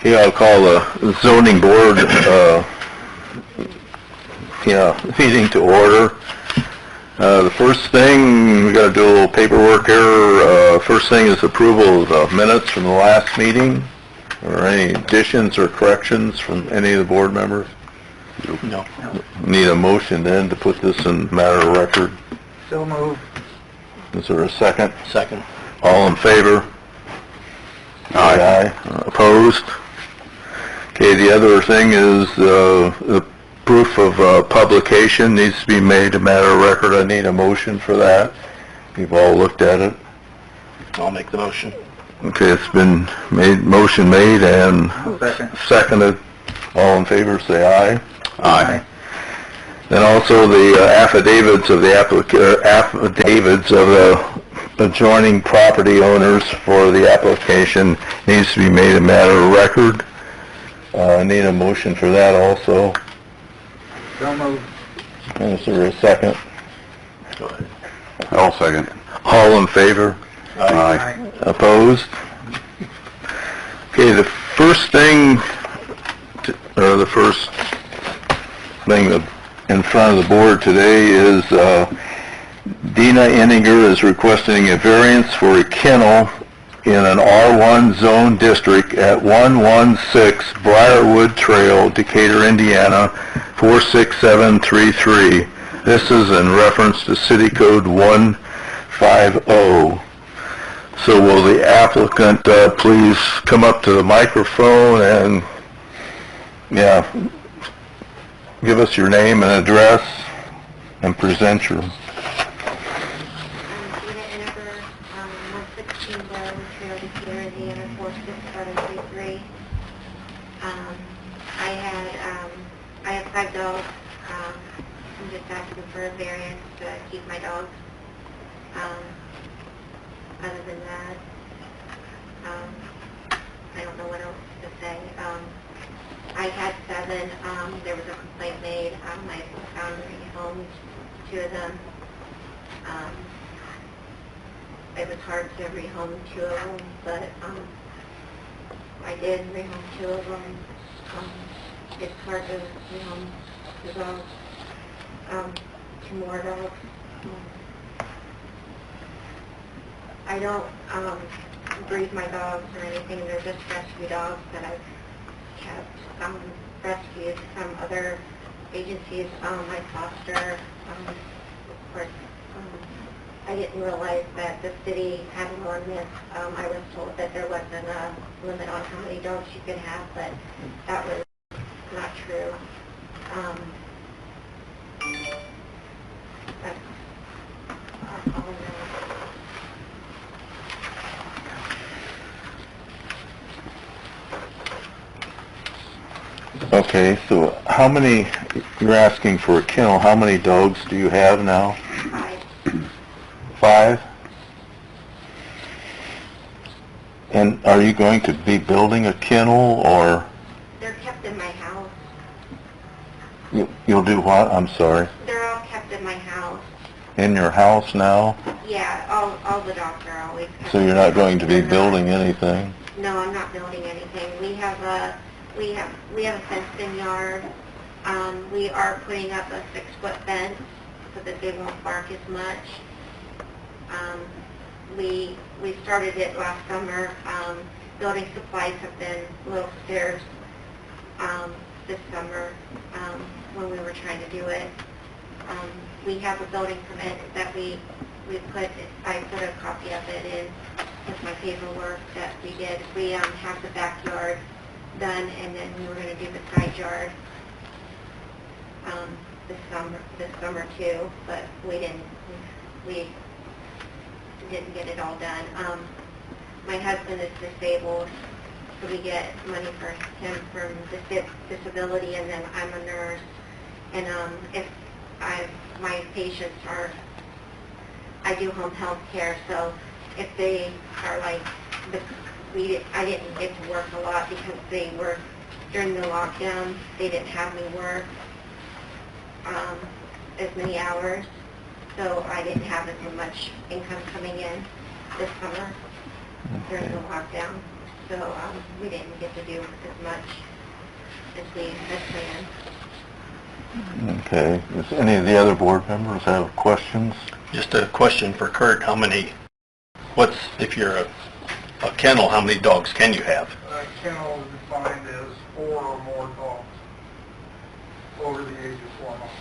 Okay, I'll call the zoning board, meeting to order. The first thing, we got to do a little paperwork here. First thing is approval of the minutes from the last meeting. Or any additions or corrections from any of the board members? No. Need a motion then to put this in matter of record. So moved. Is there a second? Second. All in favor? Aye. Opposed? Okay, the other thing is the proof of publication needs to be made a matter of record. I need a motion for that. You've all looked at it. I'll make the motion. Okay, it's been made, motion made and seconded. All in favor, say aye. Aye. Then also the affidavits of the affidavits of the adjoining property owners for the application needs to be made a matter of record. I need a motion for that also. So moved. Is there a second? Go ahead. I'll second. All in favor? Aye. Opposed? Okay, the first thing, the first thing in front of the board today is Dina Enninger is requesting a variance for a kennel in an R1 zone district at 116 Briarwood Trail, Decatur, Indiana, 46733. This is in reference to City Code 150. So will the applicant please come up to the microphone and, give us your name and address and present your... I'm Dina Enninger, 116 Briarwood Trail, Decatur, Indiana, 46733. I have 5 dogs. I'm just asking for a variance to keep my dogs. Other than that, I don't know what else to say. I had 7. There was a complaint made. I found rehomed 2 of them. It was hard to rehome 2 of them, but I did rehome 2 of them. It's hard to rehome the dogs. 2 more dogs. I don't breed my dogs or anything. They're just rescue dogs that I've kept. Rescued from other agencies. I foster. Of course, I didn't realize that the city had an ordinance. I was told that there wasn't a limit on how many dogs you could have, but that was not true. That's all I know. Okay, so how many, you're asking for a kennel, how many dogs do you have now? 5. 5? And are you going to be building a kennel, or They're kept in my house. you'll do what? I'm sorry. They're all kept in my house. In your house now? Yeah, all the dogs are always kept. So you're not going to be They're not- building anything? No, I'm not building anything. We have a fenced-in yard. We are putting up a 6-foot fence so that they won't bark as much. We started it last summer. Building supplies have been a little scarce this summer when we were trying to do it. We have a building permit that I put a copy of it in with my paperwork that we did. We have the backyard done, and then we were going to do the side yard this summer too, but we didn't get it all done. My husband is disabled, so we get money for him from disability, and then I'm a nurse, and my patients I do home health care, so if they are like, I didn't get to work a lot because they were, during the lockdown, they didn't have me work as many hours, so I didn't have as much income coming in this summer during the lockdown. so we didn't get to do as much as we had planned. Okay. Does any of the other board members have questions? Just a question for Kurt, if you're a kennel, how many dogs can you have? Kennel is defined as 4 or more dogs over the age of 4 months.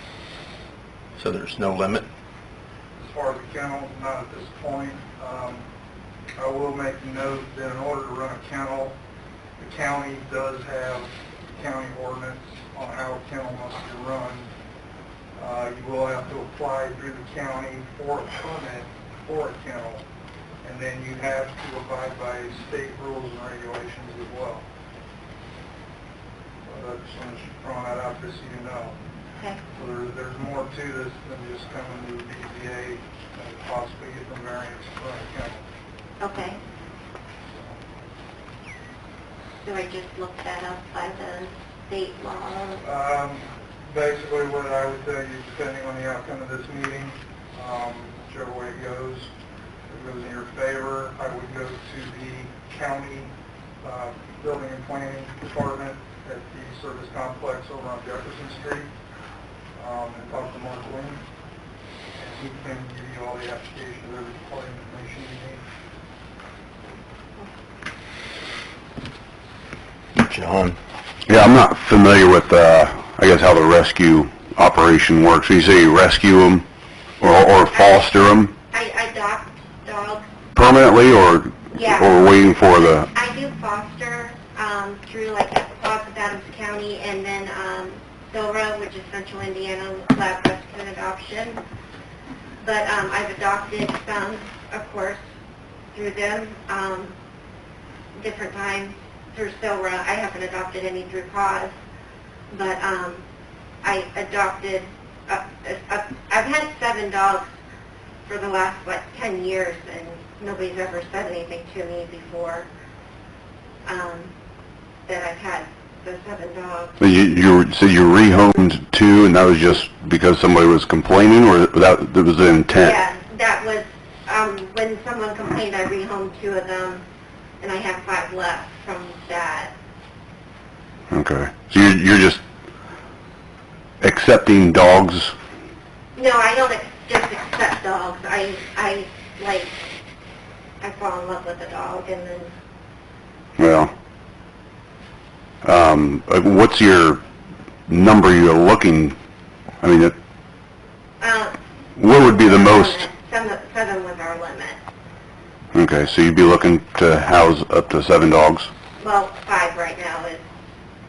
So there's no limit? As far as the kennel, not at this point. I will make note that in order to run a kennel, the county does have a county ordinance on how a kennel must be run. You will have to apply through the county for a permit for a kennel, and then you have to abide by state rules and regulations as well. So that's, I'm just throwing that out there so you know. Okay. So there's more to this than just coming to the BZA and possibly get the variance for a kennel. Okay. So I just look that up by the state law? Basically what I would tell you, depending on the outcome of this meeting, whichever way it goes in your favor, I would go to the county building and planning department at the service complex over on Jefferson Street and talk to Mark Lynn, and he can give you all the application of every part of the information you need. John? Yeah, I'm not familiar with, I guess, how the rescue operation works. You say you rescue them or foster them I adopt dogs. permanently, or Yeah. or waiting for the... I do foster through like Escapos, Adams County, and then Silra, which is Central Indiana Lab Rescue and Adoption. But I've adopted some, of course, through them, different times through Silra. I haven't adopted any through Paws, but I adopted, I've had 7 dogs for the last, 10 years, and nobody's ever said anything to me before that I've had the 7 dogs. You said you rehomed 2, and that was just because somebody was complaining, or that was the intent? Yeah, that was, when someone complained, I rehomed 2 of them, and I have 5 left from that. Okay. So you're just accepting dogs? No, I don't just accept dogs. I fall in love with a dog, and then, Well, what's your number you're looking, I mean, what would be the most? 7 was our limit. Okay, so you'd be looking to house up to 7 dogs? Well, 5 right now is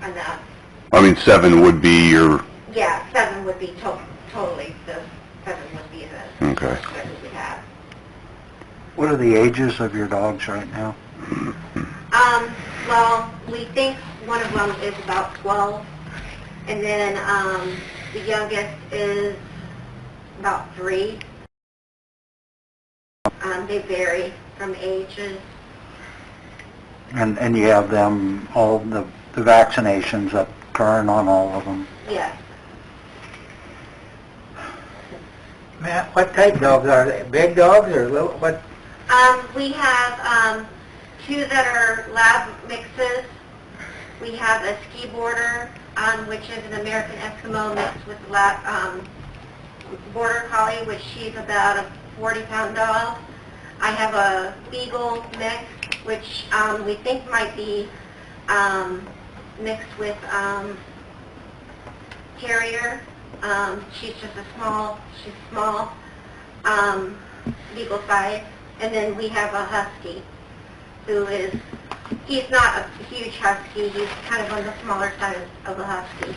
enough. I mean, 7 would be your... Yeah, 7 would be totally, the 7 would be the Okay. that we would have. What are the ages of your dogs right now? Well, we think one of them is about 12, and then the youngest is about 3. They vary from ages. And you have them, all the vaccinations up current on all of them? Yes. Matt, what type dogs are they? Big dogs or little, what? We have 2 that are lab mixes. We have a ski border, which is an American Eskimo mixed with lab, border collie, which she's about a 40-pound dog. I have a beagle mix, which we think might be mixed with terrier. She's just she's small, beagle size. And then we have a husky, he's not a huge husky, he's kind of on the smaller side of a husky.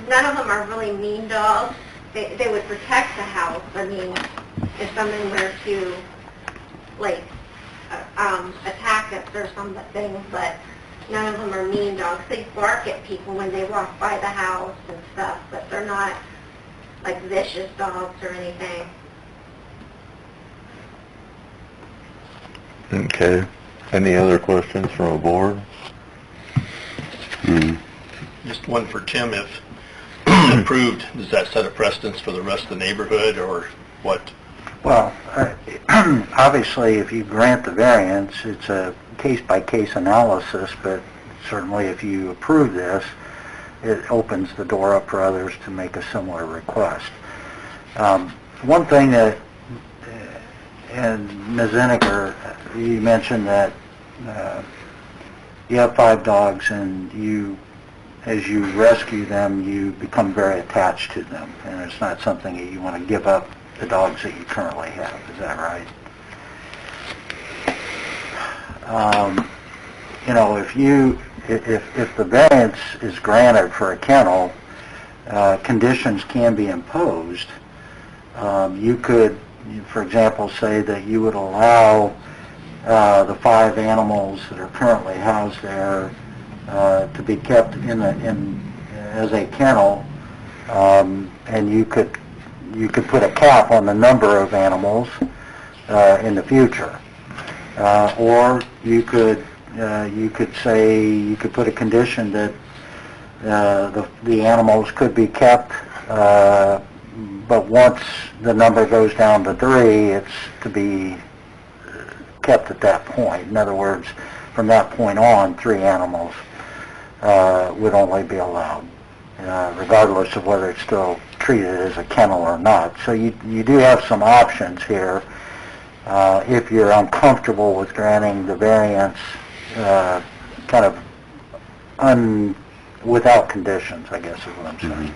None of them are really mean dogs. They would protect the house. I mean, if someone were to, attack us or something, but none of them are mean dogs. They bark at people when they walk by the house and stuff, but they're not, vicious dogs or anything. Okay. Any other questions from a board? Just one for Tim, if approved, does that set a precedence for the rest of the neighborhood, or what? Well, obviously, if you grant the variance, it's a case-by-case analysis, but certainly if you approve this, it opens the door up for others to make a similar request. One thing that, and Ms. Eniger, you mentioned that you have 5 dogs, and as you rescue them, you become very attached to them, and it's not something that you want to give up the dogs that you currently have. Is that right? If the variance is granted for a kennel, conditions can be imposed. You could, for example, say that you would allow the 5 animals that are currently housed there to be kept as a kennel, and you could put a cap on the number of animals in the future, or you could put a condition that the animals could be kept, but once the number goes down to 3, it's to be kept at that point. In other words, from that point on, 3 animals would only be allowed, regardless of whether it's still treated as a kennel or not. So you do have some options here if you're uncomfortable with granting the variance kind of without conditions, I guess is what I'm saying.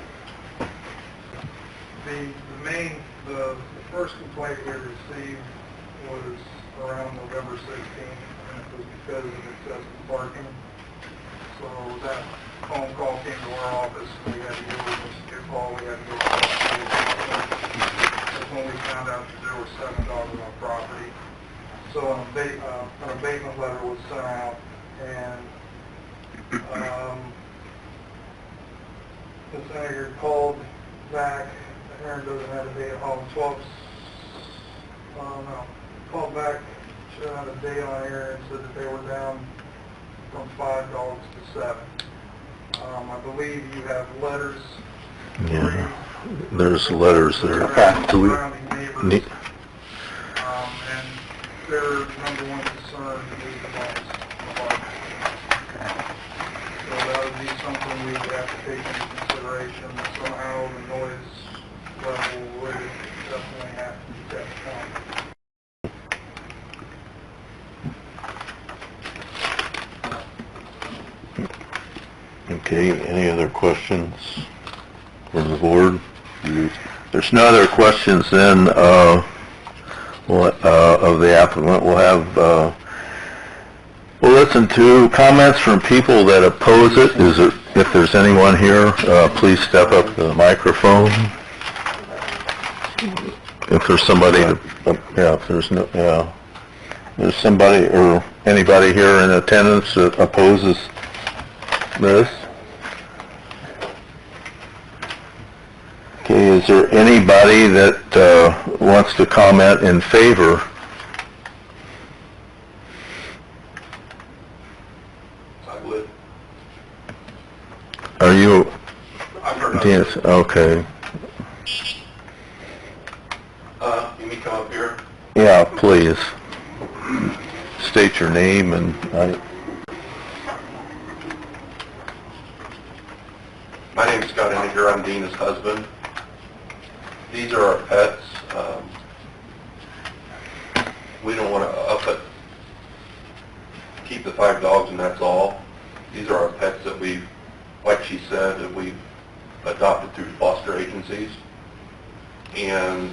The first complaint we received was around November 16th, and it was because of excessive parking. So that phone call came to our office, and we had to go with a call, we had to go to the That's when we found out that there were 7 dogs on our property. So an abatement letter was sent out, and Ms. Eniger called back. Aaron doesn't have a date at home. Called back, showed out a date on here, and said that they were down from 5 dogs to 7. I believe you have letters. Yeah, there's letters there. Do we Surrounding neighbors. need, And their number one concern is the dogs. So that would be something we would have to take into consideration. Somehow the noise level would definitely have to be kept down. okay, any other questions from the board? There's no other questions, then of the applicant. We'll listen to comments from people that oppose it. If there's anyone here, please step up to the microphone. If there's somebody, there's somebody or anybody here in attendance that opposes this. Okay, is there anybody that wants to comment in favor? I would. Are you? I've heard Yes, okay. You mean come up here? Yeah, please. State your name and My name is Scott Eniger. I'm Dina's husband. These are our pets. We don't want to keep the 5 dogs and that's all. These are our pets that we've, like she said, that we've adopted through foster agencies. And,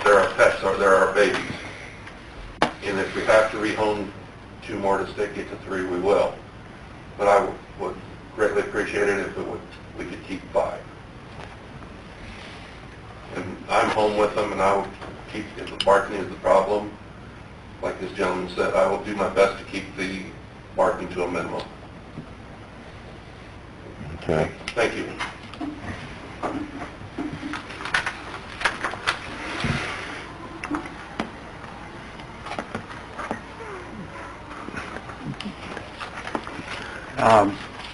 they're our pets, they're our babies. And if we have to rehome 2 more to get to 3, we will. But I would greatly appreciate it if we could keep 5. And I'm home with them, and I will keep, if the barking is the problem, like this gentleman said, I will do my best to keep the barking to a minimum. okay. Thank you.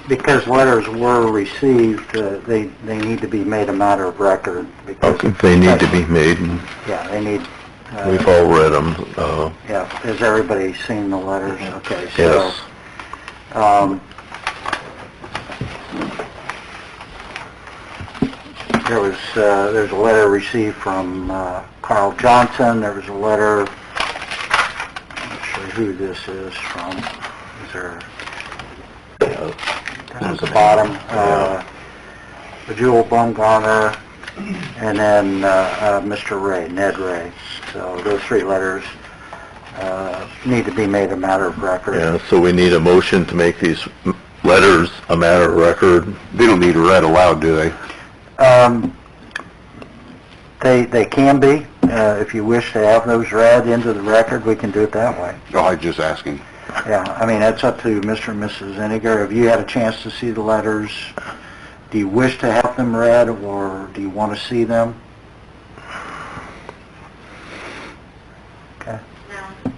because letters were received, they need to be made a matter of record. Because They need to be made, and Yeah, they need, we've all read them. yeah, has everybody seen the letters? Okay, so, Yes. There's a letter received from Carl Johnson. There was a letter, I'm not sure who this is from. Is there, down at the bottom, Jewel Bumgarner, and then Mr. Ray, Ned Ray. So those three letters need to be made a matter of record. Yeah, so we need a motion to make these letters a matter of record. They don't need read aloud, do they? They can be. If you wish to have those read into the record, we can do it that way. Oh, I'm just asking. Yeah, I mean, that's up to Mr. and Mrs. Eniger. Have you had a chance to see the letters? Do you wish to have them read, or do you want to see them? Okay. No.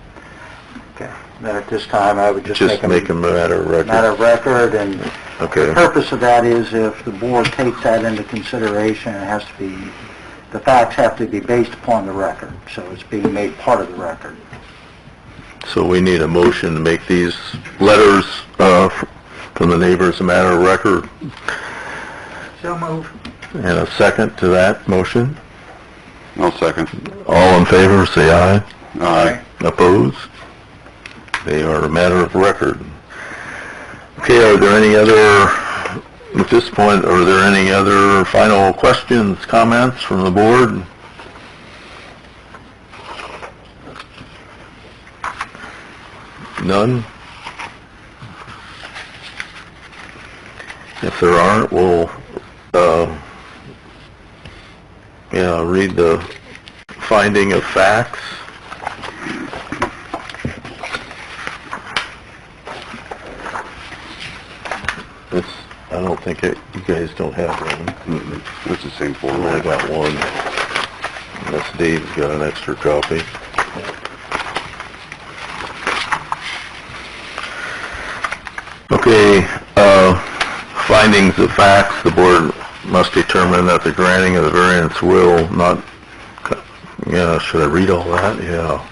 Okay. Then at this time, I would just Just make them a matter of record. matter of record, and Okay. the purpose of that is if the board takes that into consideration, it has to be, the facts have to be based upon the record, so it's being made part of the record. So we need a motion to make these letters from the neighbors a matter of record. So move. And a second to that motion. I'll second. All in favor, say aye. Aye. Opposed? They are a matter of record. Okay, are there any other, at this point, are there any other final questions, comments from the board? None? If there aren't, we'll, read the finding of facts. It's, I don't think you guys don't have one. It's the same I format. got one. Unless Dave's got an extra copy. Okay, findings of facts, the board must determine that the granting of the variance will not, should I read all that? Yeah.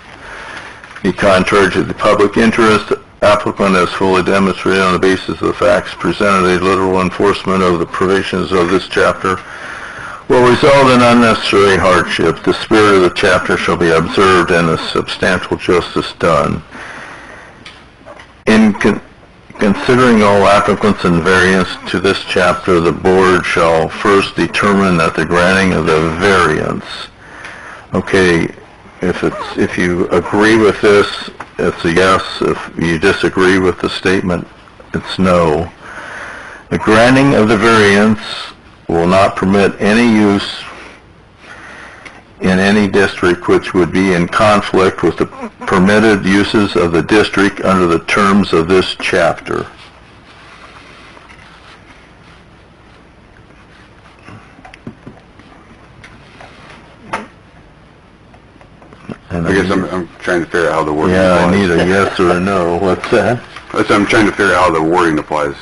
Be contrary to the public interest, applicant has fully demonstrated on the basis of the facts presented a literal enforcement of the provisions of this chapter will result in unnecessary hardship. The spirit of the chapter shall be observed and a substantial justice done. In considering all applicants and variance to this chapter, the board shall first determine that the granting of the variance, okay, if you agree with this, it's a yes. If you disagree with the statement, it's no. The granting of the variance will not permit any use in any district which would be in conflict with the permitted uses of the district under the terms of this chapter. I guess I'm trying to figure out how the wording Yeah, I applies. need a yes or a no. What's that? I'm trying to figure out how the wording applies.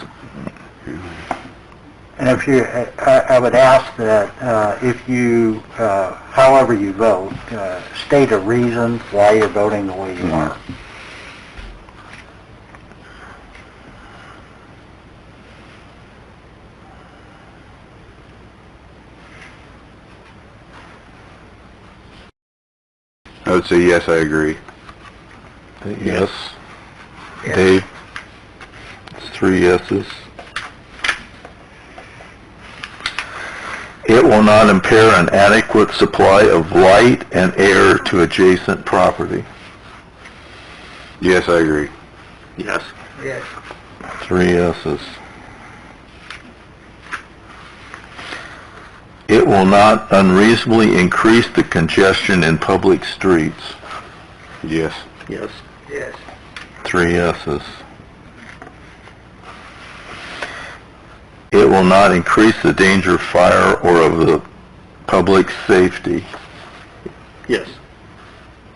And if you, I would ask that if you, however you vote, state a reason why you're voting the way you are. I would say yes, I agree. Yes. Dave? It's 3 yeses. It will not impair an adequate supply of light and air to adjacent property. Yes, I agree. Yes. Yes. 3 yeses. It will not unreasonably increase the congestion in public streets. Yes. Yes. Yes. 3 yeses. It will not increase the danger of fire or of the public safety. Yes.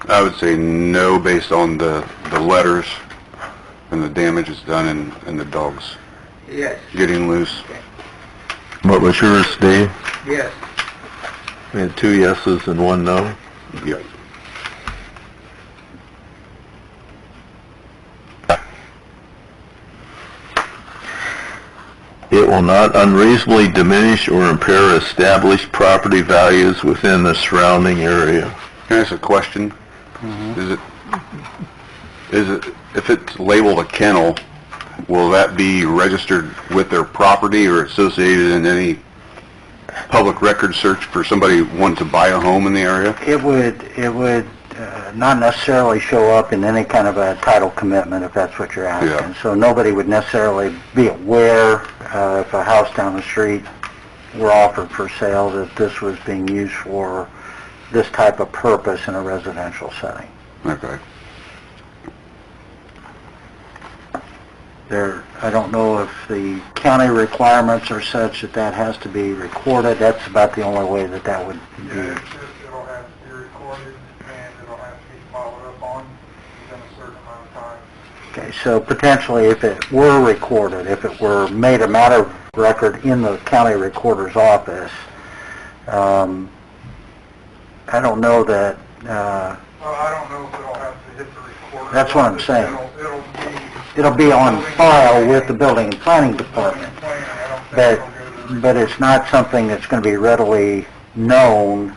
I would say no based on the letters and the damage it's done and the dogs. Yes. getting loose. What was yours, Dave? Yes. We had 2 yeses and 1 no. Yep. It will not unreasonably diminish or impair established property values within the surrounding area. Can I ask a question? Is it, if it's labeled a kennel, will that be registered with their property or associated in any public record search for somebody wanting to buy a home in the area? It would not necessarily show up in any kind of a title commitment, if that's what you're asking. Yeah. So nobody would necessarily be aware if a house down the street were offered for sale that this was being used for this type of purpose in a residential setting. Okay. I don't know if the county requirements are such that that has to be recorded. That's about the only way that that would be. It'll have to be recorded, and it'll have to be followed up on within a certain amount of time. Okay, so potentially if it were recorded, if it were made a matter of record in the county recorder's office, I don't know that, Well, I don't know if it'll have to hit the recorder. That's what I'm saying. It'll it'll be on file with the building and planning department, plan. I don't think it'll go to the but it's not something that's going to be readily known.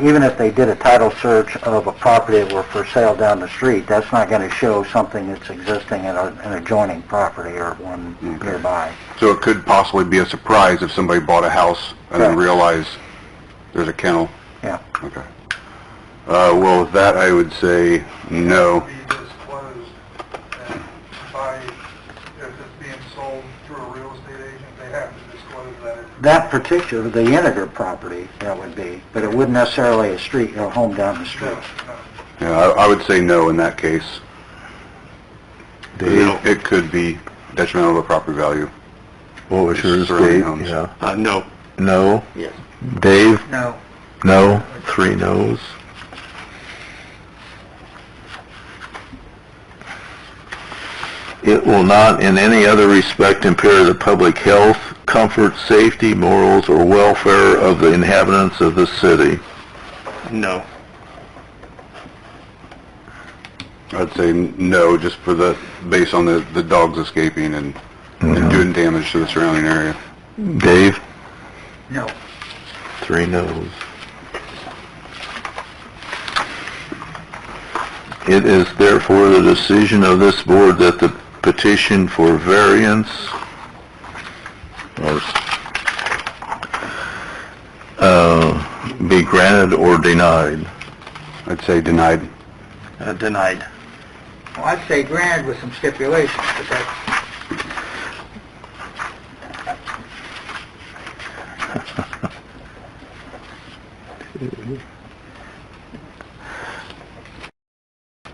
Even if they did a title search of a property that were for sale down the street, that's not going to show something that's existing in an adjoining property or one nearby. So it could possibly be a surprise if somebody bought a house and then Correct. realized there's a kennel? Yeah. Okay. Well, with that, I would say no. be disclosed, and by, if it's being sold through a real estate agent, they have to disclose that. That particular, the Iniger property, that would be, but it wouldn't necessarily a home down the street. Yeah, I would say no in that case. Dave? It could be detrimental to property value. What was yours, Surrounding Dave? homes. Yeah. No. No? Yes. Dave? No. No? 3 no's. It will not in any other respect impair the public health, comfort, safety, morals, or welfare of the inhabitants of the city. No. I'd say no, just for based on the dogs escaping and doing damage to the surrounding area. Dave? No. 3 no's. It is therefore the decision of this board that the petition for variance be granted or denied. I'd say denied. Denied. Well, I'd say granted with some stipulations, but that's...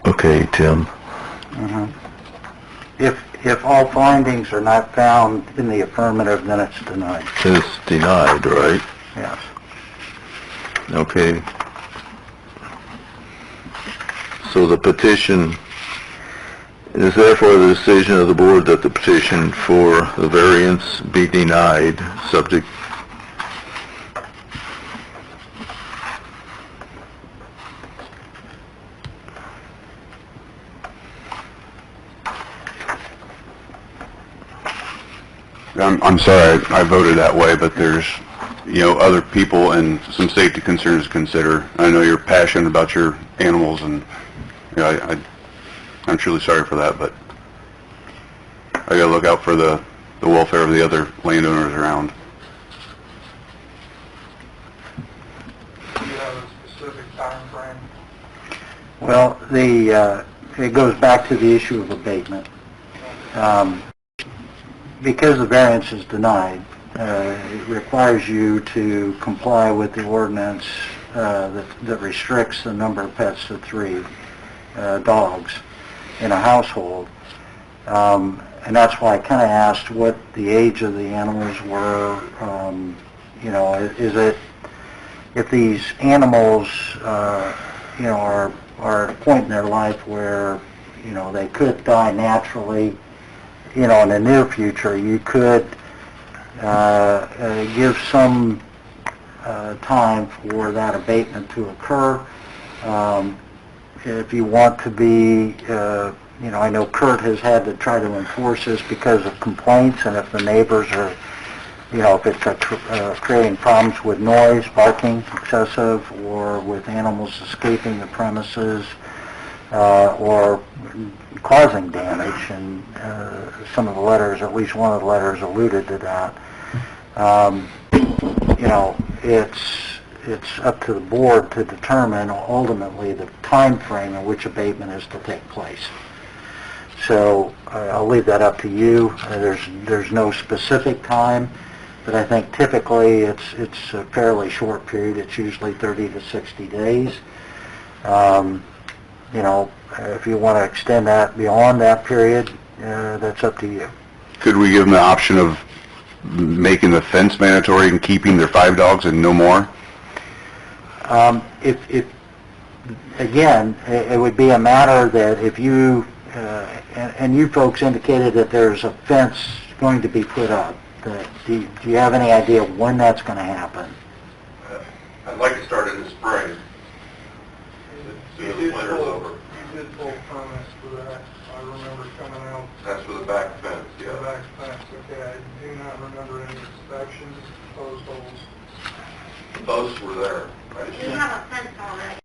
Okay, Tim. If all findings are not found in the affirmative, then it's denied. It's denied, right? Yes. Okay. So the petition, it is therefore the decision of the board that the petition for the variance be denied, subject. I'm sorry I voted that way, but there's, other people and some safety concerns to consider. I know you're passionate about your animals, and, I'm truly sorry for that, but I gotta look out for the welfare of the other landowners around. Do you have a specific time frame? Well, it goes back to the issue of abatement. Because the variance is denied, it requires you to comply with the ordinance that restricts the number of pets to 3 dogs in a household. And that's why I kind of asked what the age of the animals were. Is it, if these animals, are at a point in their life where, they could die naturally, you know, in the near future, you could give some time for that abatement to occur. If you want to be, you know, I know Kurt has had to try to enforce this because of complaints, and if the neighbors are, you know, if it's creating problems with noise, barking excessive, or with animals escaping the premises, or causing damage, and some of the letters, at least one of the letters alluded to that. You know, it's up to the board to determine ultimately the time frame in which abatement is to take place. So I'll leave that up to you. There's no specific time, but I think typically it's a fairly short period. It's usually 30 to 60 days. You know, if you want to extend that beyond that period, that's up to you. Could we give them the option of making the fence mandatory and keeping their 5 dogs and no more? If again, it would be a matter that if you, and you folks indicated that there's a fence going to be put up. Do you have any idea when that's going to happen? I'd like to start in the spring. Soon as the winter's over. You did pull permits for that. I remember coming out. That's for the back fence, The yeah. back fence, okay. I do not remember any inspections, post holes. The posts were there. I just- We have a fence already,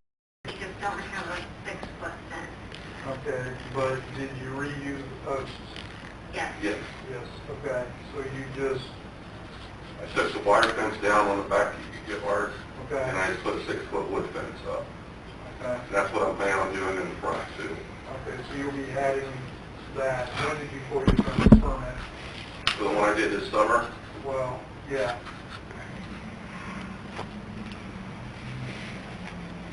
we just don't have a 6-foot fence. Okay, but did you reuse the posts? Yes. Yes. Yes, okay. So you just, I took the wire fence down on the back, you could get wires, okay, and I just put a 6-foot wood fence up. okay. And that's what I'm planning on doing in the front too. Okay, so you'll be adding that. When did you pull your fence permit? So the one I did this summer, Well, yeah.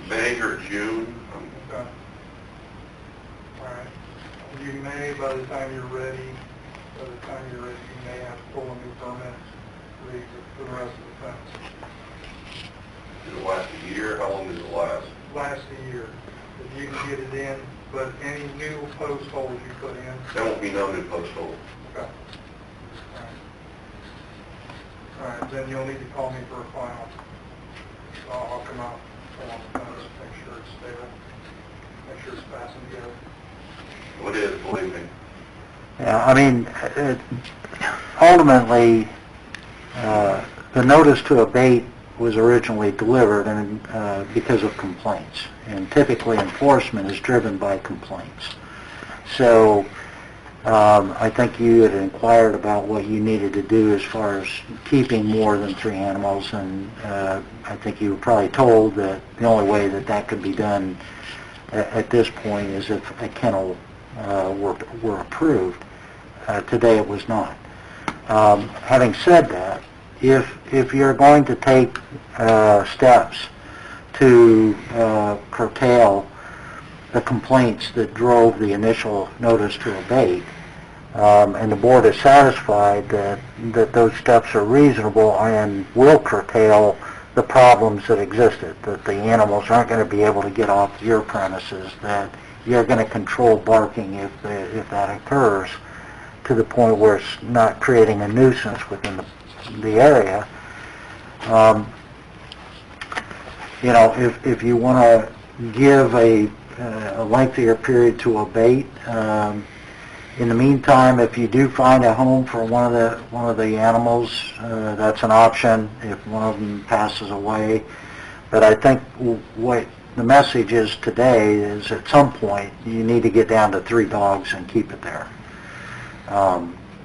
May or June, Okay. All right. You may, by the time you're ready, you may have to pull a new permit for the rest of the fence. did it last a year? How long did it last? Last a year. If you can get it in, but any new post holes you put in. There won't be no new post hole. Okay. All right, then you'll need to call me for a final. So I'll come out along the fence, make sure it's stable, make sure it's fastened together. It is, believe me. Yeah, I mean, ultimately, the notice to abate was originally delivered and because of complaints, and typically enforcement is driven by complaints. So I think you had inquired about what you needed to do as far as keeping more than 3 animals, and I think you were probably told that the only way that that could be done at this point is if a kennel were approved. Today it was not. Having said that, if you're going to take steps to curtail the complaints that drove the initial notice to abate, and the board is satisfied that those steps are reasonable and will curtail the problems that existed, that the animals aren't going to be able to get off your premises, that you're going to control barking if that occurs to the point where it's not creating a nuisance within the area. You know, if you want to give a lengthier period to abate, in the meantime, if you do find a home for one of the animals, that's an option if one of them passes away. But I think what the message is today is at some point you need to get down to 3 dogs and keep it there.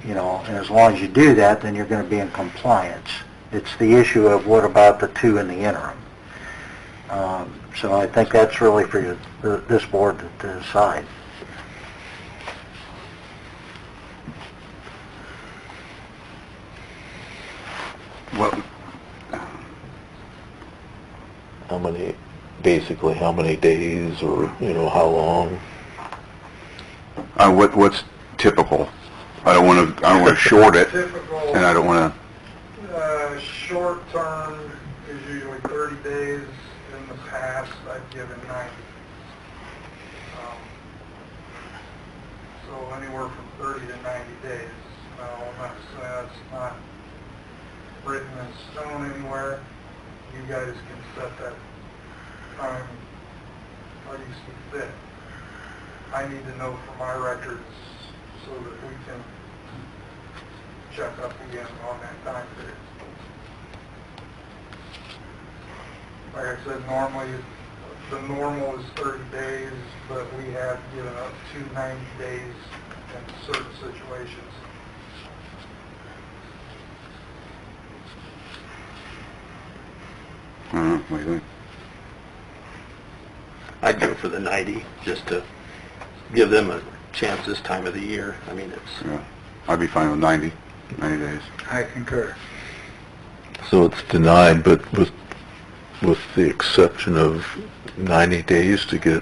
You know, and as long as you do that, then you're going to be in compliance. It's the issue of what about the 2 in the interim. So I think that's really for this board to decide. What, Basically how many days, or, you know, how long? what's typical? I don't want to short it, Typical, and I don't want short term is usually 30 days. In the past, I've given 90. So anywhere from 30 to 90 days. Now, I'm not saying that's not written in stone anywhere. You guys can set that time how you see fit. I need to know from my records so that we can check up again on that time period. Like I said, normally, the normal is 30 days, but we have given up to 90 days in certain situations. What do you think? I'd go for the 90, just to give them a chance this time of the year. I mean, it's, Yeah, I'd be fine with 90 days. I concur. So it's denied, but with the exception of 90 days to get,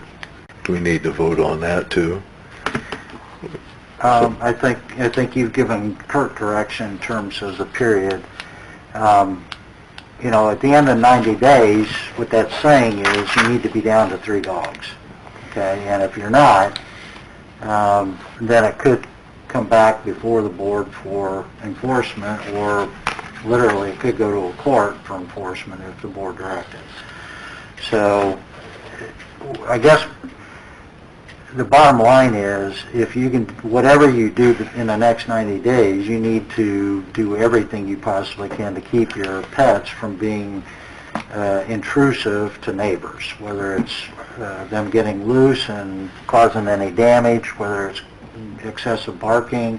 do we need to vote on that too? I think you've given Kurt direction in terms of the period. You know, at the end of 90 days, what that's saying is you need to be down to 3 dogs, okay? And if you're not, then it could come back before the board for enforcement, or literally it could go to a court for enforcement if the board directed. So, I guess the bottom line is, if you can, whatever you do in the next 90 days, you need to do everything you possibly can to keep your pets from being intrusive to neighbors, whether it's them getting loose and causing any damage, whether it's excessive barking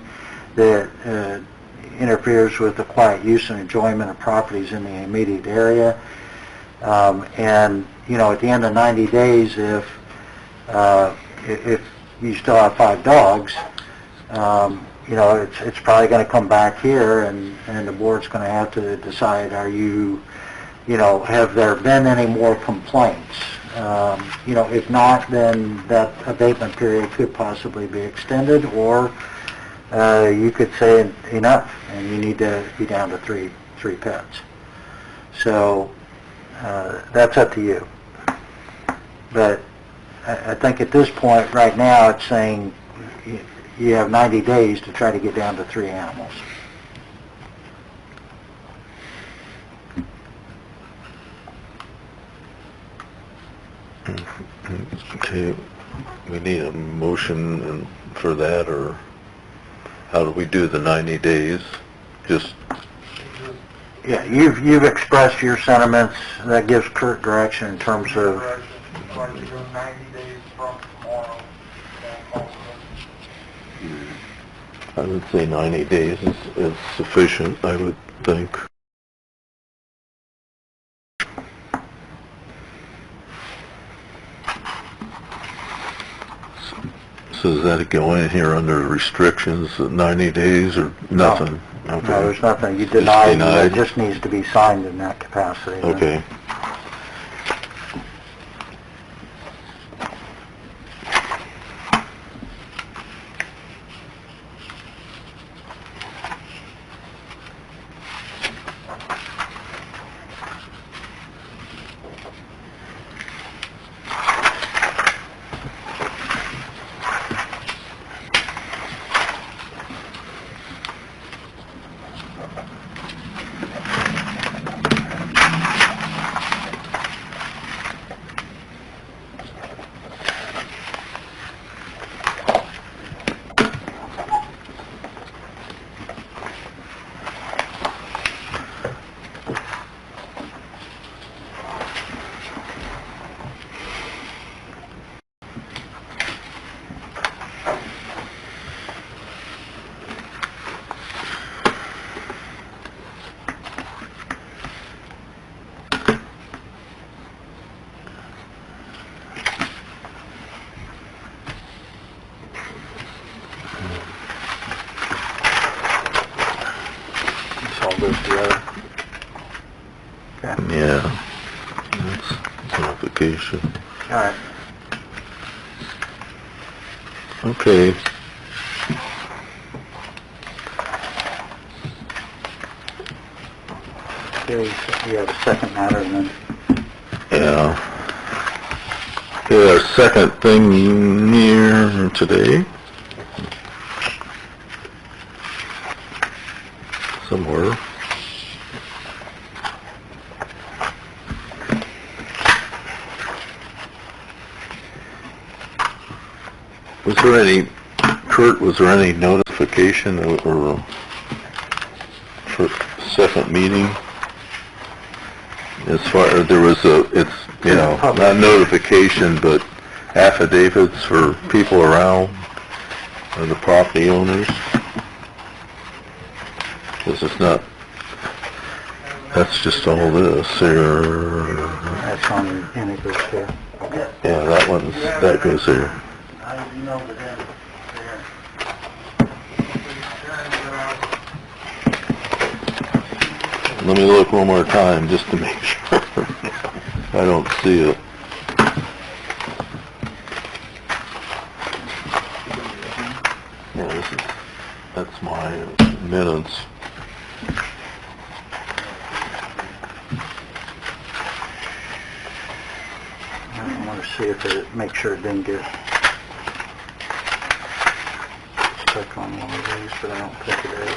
that interferes with the quiet use and enjoyment of properties in the immediate area. And, you know, at the end of 90 days, if you still have 5 dogs, you know, it's probably going to come back here, and the board's going to have to decide, are you know, have there been any more complaints? You know, if not, then that abatement period could possibly be extended, or you could say enough, and you need to be down to three pets. So that's up to you. But I think at this point, right now, it's saying you have 90 days to try to get down to 3 animals. Okay, we need a motion for that, or how do we do the 90 days? Just, Yeah, you've expressed your sentiments. That gives Kurt direction in terms of, Direction, like to go 90 days from tomorrow. I would say 90 days is sufficient, I would think. So does that go in here under restrictions, 90 days or nothing? no, Okay. there's nothing. You denied, denied. it just needs to be signed in that capacity. Okay. This all goes together. Okay. Yeah, that's an application. All right. Okay. Okay, so we have a second matter then. Yeah. Okay, our second thing here today somewhere. Was there any, Kurt, was there any notification or for second meeting? As far as there was not notification, but affidavits for people around, or the property owners? This is not, that's just all this here. That's on Henniger's here. Yeah, that goes there. Let me look one more time just to make sure I don't see it. Yeah, that's my minutes. I want to see if it, make sure it didn't get stuck on one of these, but I don't think it is.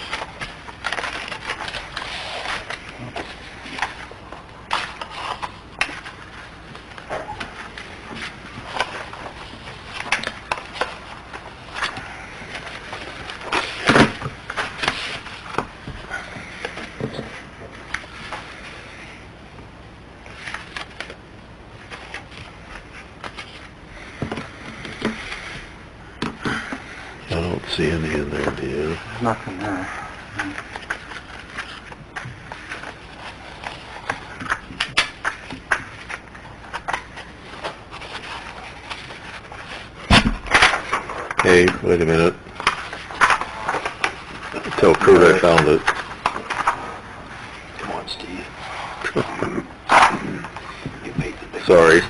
I don't see any in there, do you? There's nothing there. Hey, wait a minute. Tell Kurt I found it. Come on, Steve. You made the big... Sorry.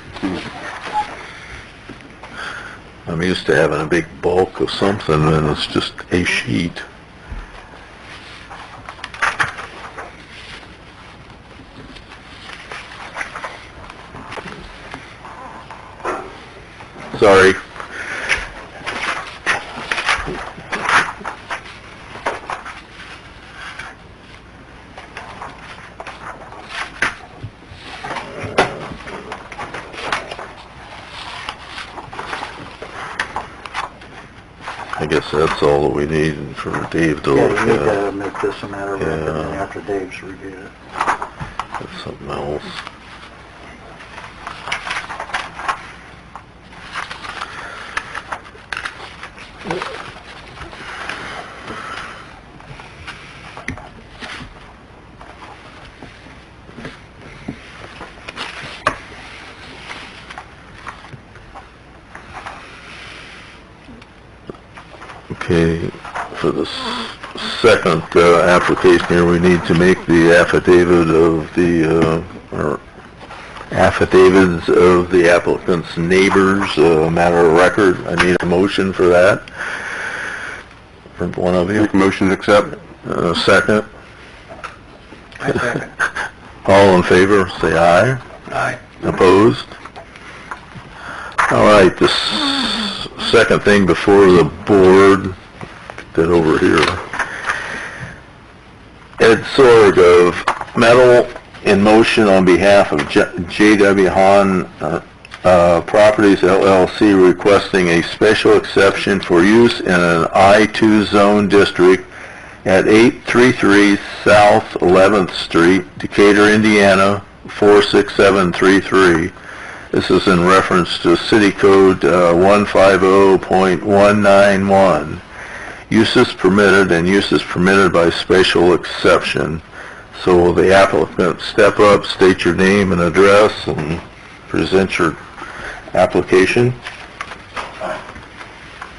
I'm used to having a big bulk of something, and it's just a sheet. Sorry. I guess that's all that we need for Dave to Yeah, look you need at. to make this a matter of record Yeah. and after Dave's reviewed it. That's something else. Okay, for the second application here, we need to make the affidavit of the, or affidavits of the applicant's neighbors, matter of record. I need a motion for that. From one of you. Make a motion to accept. Second. I second. All in favor, say aye. Aye. Opposed? All right, the second thing before the board, get that over here. Ed Sorg of Metal in Motion on behalf of J.W. Hahn Properties LLC requesting a special exception for use in an I-2 zone district at 833 South 11th Street, Decatur, Indiana, 46733. This is in reference to City Code 150.191. Uses permitted and uses permitted by special exception. So will the applicant step up, state your name and address, and present your application?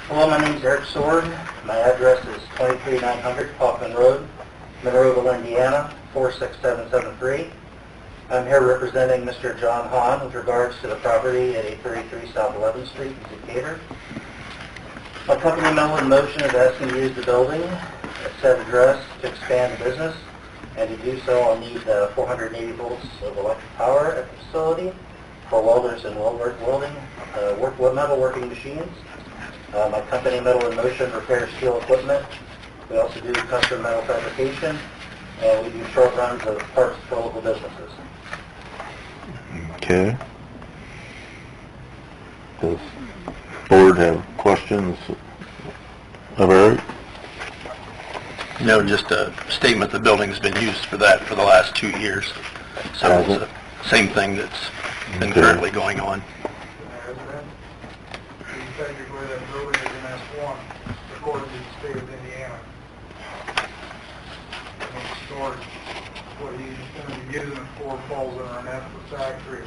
Hello, my name is Eric Sword. My address is 23900 Hoffman Road, Monroeville, Indiana, 46773. I'm here representing Mr. John Hahn with regards to the property at 833 South 11th Street in Decatur. My company, Metal in Motion, is asking to use the building at said address to expand the business, and to do so I'll need 480 volts of electric power at the facility for welders and welding, metal working machines. My company, Metal in Motion, repairs steel equipment. We also do custom metal fabrication, and we do short runs of parts for local businesses. Okay. Does board have questions of Eric? No, just a statement, the building's been used for that for the last 2 years. So Has it's it? the same thing that's been Okay. currently going on. Has been. So technically, that building is an S1, according to the state of Indiana. And storage, what he's going to be using it for falls under an F for factory.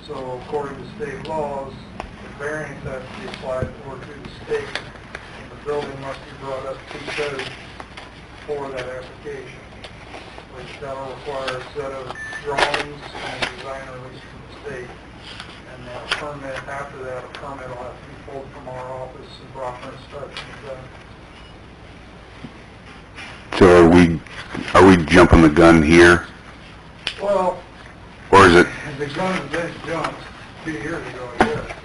So according to state laws, the variance has to be applied for to the state, and the building must be brought up to code for that application, which that'll require a set of drawings and a design release from the state. And then a permit, after that, a permit will have to be pulled from our office and proper inspection done. So are we jumping the gun here, Well, or is it, the gun has been jumped 2 years ago, I guess.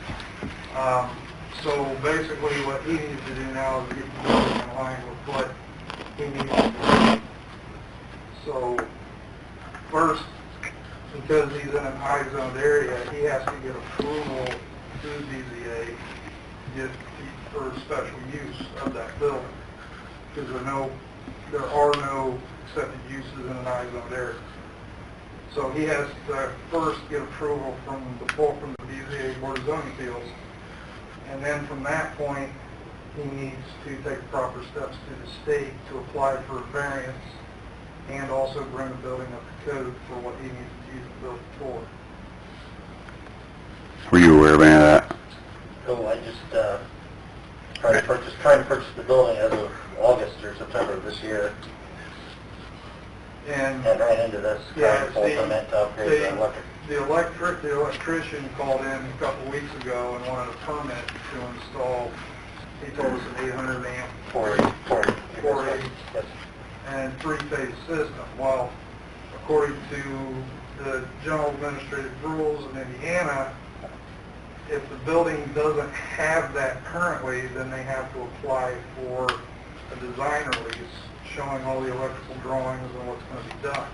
So basically what he needs to do now is get the building in line with what he needs to do. So first, because he's in an high-zoned area, he has to get approval through DZA to get for special use of that building. Because there are no accepted uses in an high-zoned area. So he has to first get approval from the BZA Board of Zoning Appeals, and then from that point, he needs to take the proper steps to the state to apply for a variance and also bring the building up to code for what he needs to use the building for. were you aware of any of that? So I just trying to purchase the building as of August or September of this year, And and ran into this Yeah, full permit to upgrade the electric. the electrician called in a couple weeks ago and wanted a permit to install, he told us an 800 amp 480 Yes. and three-phase system. Well, according to the general administrative rules in Indiana, if the building doesn't have that currently, then they have to apply for a design release showing all the electrical drawings and what's going to be done.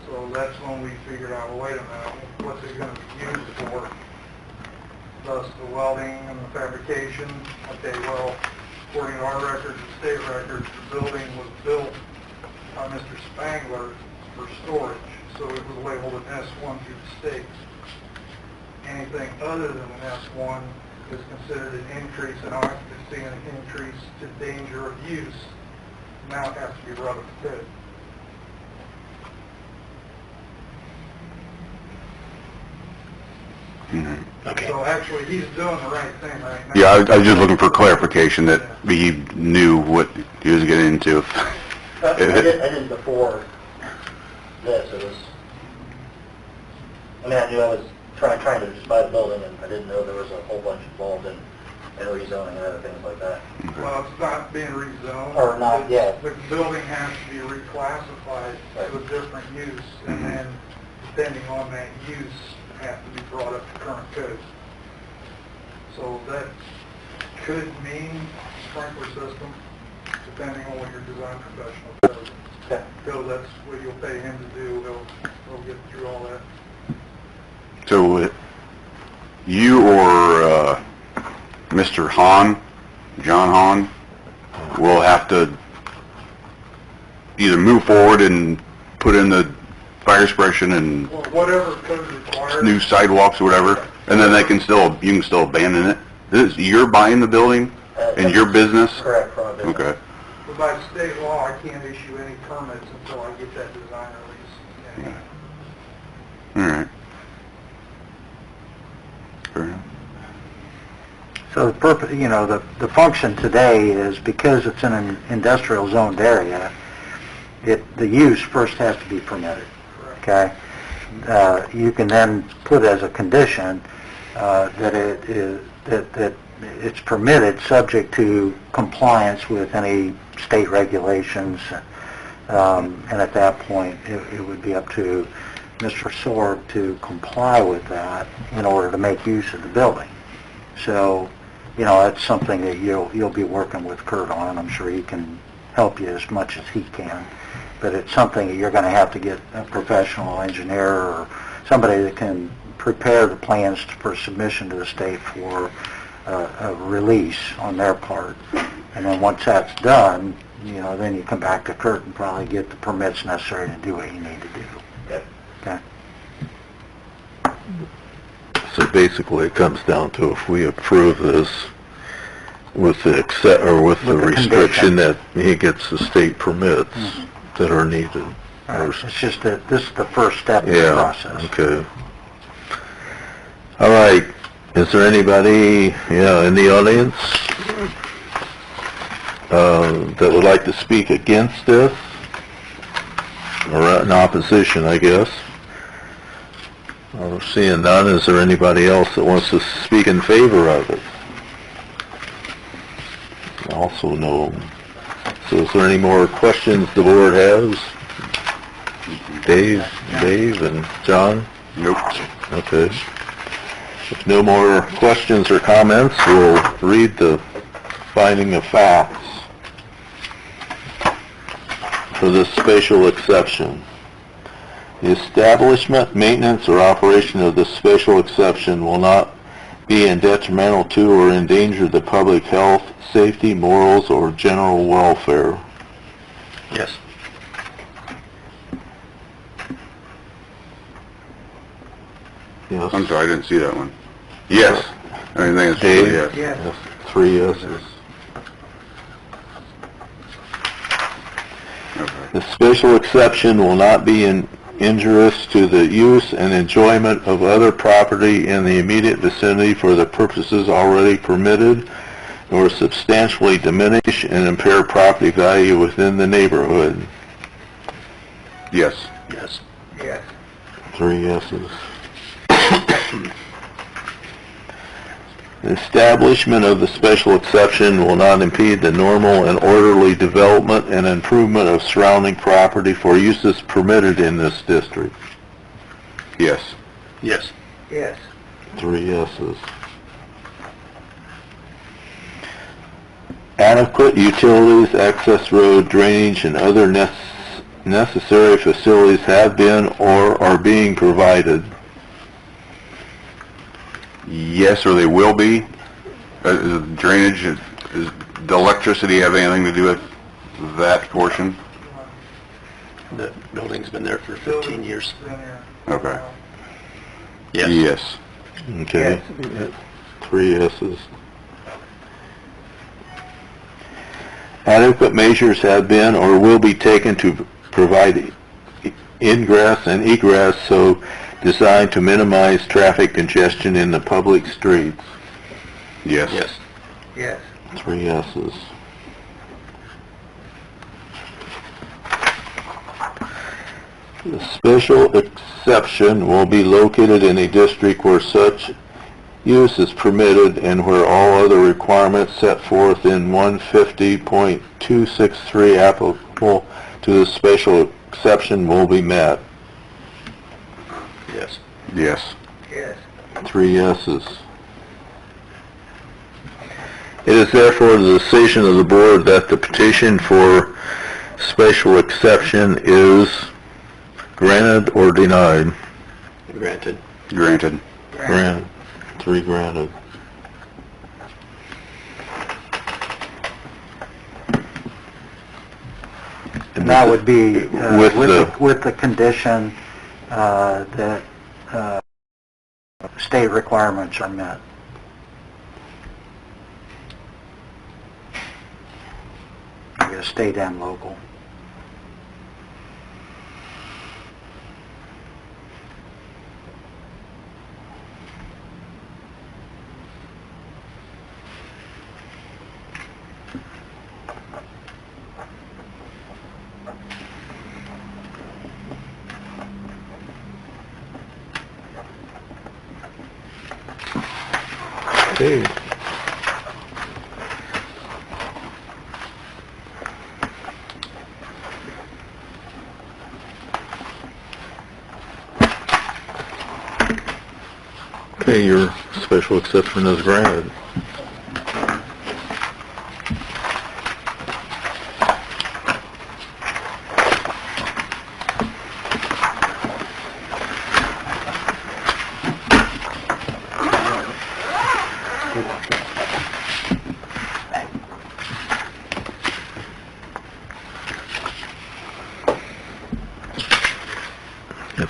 So that's when we figured out, well, wait a minute, what's it going to be used for? Thus the welding and the fabrication. Okay, well, according to our records and state records, the building was built by Mr. Spangler for storage, so it was labeled an S1 through the state. Anything other than an S1 is considered an increase in occupancy and an increase to danger of use. Now it has to be brought up to code. Okay. So actually, he's doing the right thing right now. Yeah, I was just looking for clarification that he knew what he was getting into. I didn't before this. It was, I mean, I knew I was trying to just buy the building, and I didn't know there was a whole bunch involved in rezoning and other things like that. Well, it's not being rezoned. Or not, yeah. The building has to be reclassified to a different use, and then depending on that use, has to be brought up to current code. So that could mean sprinkler system, depending on what your design professional does. Okay. So that's what you'll pay him to do. He'll get through all that. So you or Mr. Hahn, John Hahn, will have to either move forward and put in the fire suppression and Well, whatever code requires. new sidewalks or whatever, and then you can still abandon it. You're buying the building and your business? Correct, from a business. Okay. But by state law, I can't issue any permits until I get that design release. All right. Fair enough. So the purpose, the function today is because it's in an industrial zoned area, the use first has to be permitted, okay? You can then put as a condition that it's permitted subject to compliance with any state regulations, and at that point, it would be up to Mr. Sorg to comply with that in order to make use of the building. So, that's something that you'll be working with Kurt on. I'm sure he can help you as much as he can but it's something that you're going to have to get a professional engineer or somebody that can prepare the plans for submission to the state for a release on their part. And then once that's done, you know, then you come back to Kurt and probably get the permits necessary to do what you need to do. Yep. Okay? So basically, it comes down to if we approve this with the with the With the restriction condition. that he gets the state permits that are needed. Or- It's just that this is the first step in the Yeah, process. okay. All right, is there anybody, in the audience, that would like to speak against this? Or in opposition, I guess? Seeing none, is there anybody else that wants to speak in favor of it? Also no. So is there any more questions the board has? Dave and John? Nope. Okay. If no more questions or comments, we'll read the finding of facts for this spatial exception. The establishment, maintenance, or operation of this spatial exception will not be detrimental to or endanger the public health, safety, morals, or general welfare. Yes. Yes. I'm sorry, I didn't see that one. Yes. I think it's Dave? yes. Yes. 3 yeses. Okay. The special exception will not be injurious to the use and enjoyment of other property in the immediate vicinity for the purposes already permitted, nor substantially diminish and impair property value within the neighborhood. Yes. Yes. Yes. 3 yeses. The establishment of the special exception will not impede the normal and orderly development and improvement of surrounding property for uses permitted in this district. Yes. Yes. Yes. 3 yeses. Adequate utilities, access road, drainage, and other necessary facilities have been or are being provided. Yes, or they will be. Drainage, does the electricity have anything to do with that portion? The building's been there for 15 years. Been here. Okay. Yes. Yes. Okay. 3 yeses. Adequate measures have been or will be taken to provide ingress and egress so designed to minimize traffic congestion in the public streets. Yes. Yes. Yes. 3 yeses. The special exception will be located in a district where such use is permitted and where all other requirements set forth in 150.263 applicable to the special exception will be met. Yes. Yes. Yes. 3 yeses. It is therefore the decision of the board that the petition for special exception is granted or denied. Granted. Granted. Granted. 3 granted. And that would be With the- with the condition that state requirements are met. I guess state and local. Okay. Okay, your special exception is granted.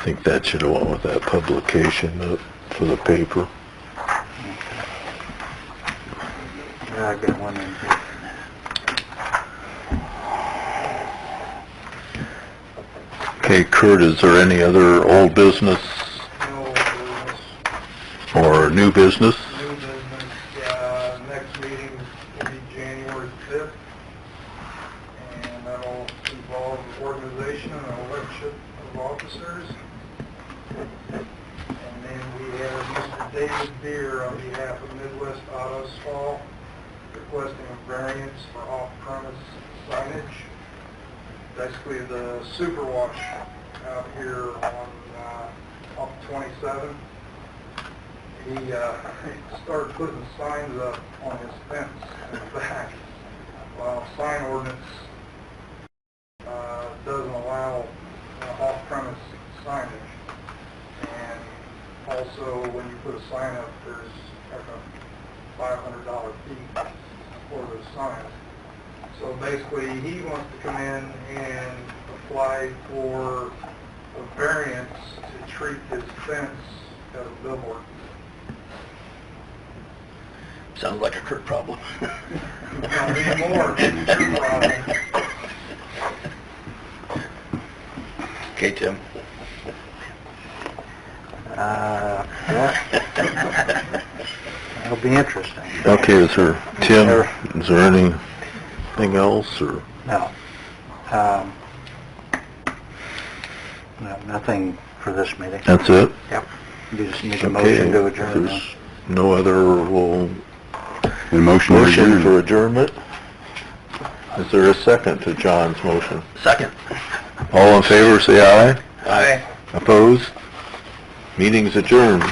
think that should have went with that publication for the paper. Yeah, I got one in here. Okay, Kurt, is there any other old business No business. or new business? New business, next meeting will be January 5th, and that'll involve organization and election of officers. And then we have Mr. David Beer on behalf of Midwest Auto Stall requesting a variance for off-premise signage. Basically, the super wash out here on, off 27. He started putting signs up on his fence in the back. Well, sign ordinance doesn't allow off-premise signage. And also, when you put a sign up, there's like a $500 fee for those signs. So basically, he wants to come in and apply for a variance to treat his fence as a billboard. Sounds like a Kurt problem. Not anymore, it's your problem. Okay, Tim. Yeah. It'll be interesting. Okay, is there, Tim, is there anything else, or? No. No, nothing for this meeting. That's it? Yep. You just need a Okay, motion to if adjourn. there's no other, we'll A motion to motion adjourn. for adjournment. Is there a second to John's motion? Second. All in favor, say aye. Aye. Opposed? Meeting's adjourned.